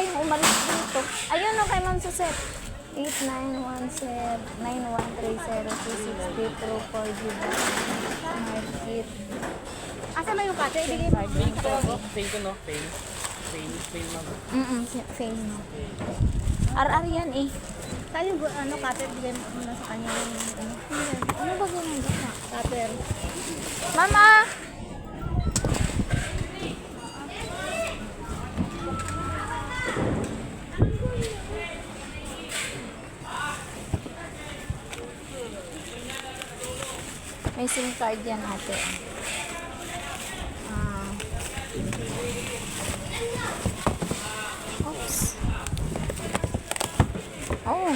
kayong umalis dito. Ayun o kay Ma'am Suset. 8917-9130260 Pro 4G Smart Kit. Asa na yung cutter? Ibigay mo. Fail ko, no? Fail ko, no? Fail. Fail na ba? Fail mo. RR yan eh. Saan yung cutter? Ibigay mo muna sa kanya yung ano. Ano ba ginagawa? Cutter. Mama! May SIM card yan ate. Oops. Oh.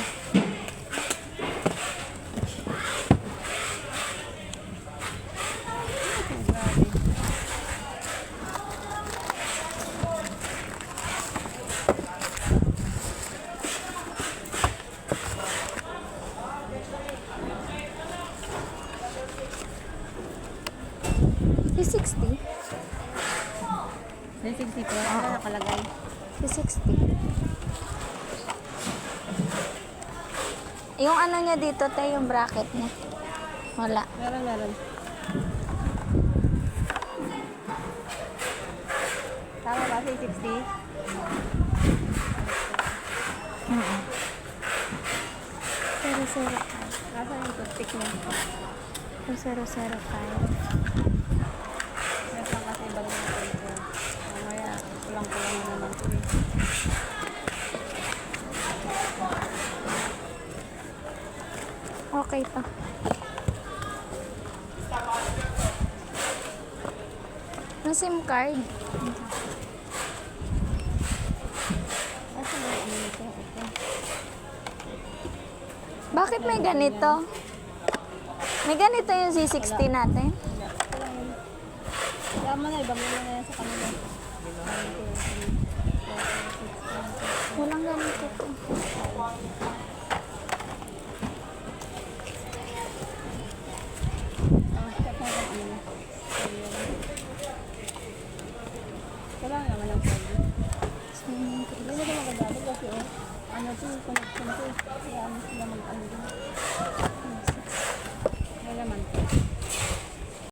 P60? May 60 po. Ano nakalagay? P60. Yung ano niya dito, tayo yung bracket niya. Wala. Meron. Tama ba? 60? Zero Nasa yung toothpick niya? 005. Meron lang kasi ibang mga pwede. Mamaya, kulang-kulang na naman ito eh. Okay pa. Yung SIM card. Asa na yung ito? Okay. Bakit may ganito? May ganito yung Z60 natin? Kaya mo na, ibang mo na yan sa kanila. Walang ganito to. Wala naman ang pwede. SIM card. Hindi na maganda kasi ano ito yung connection ko. Kaya mo sila mag-ano din.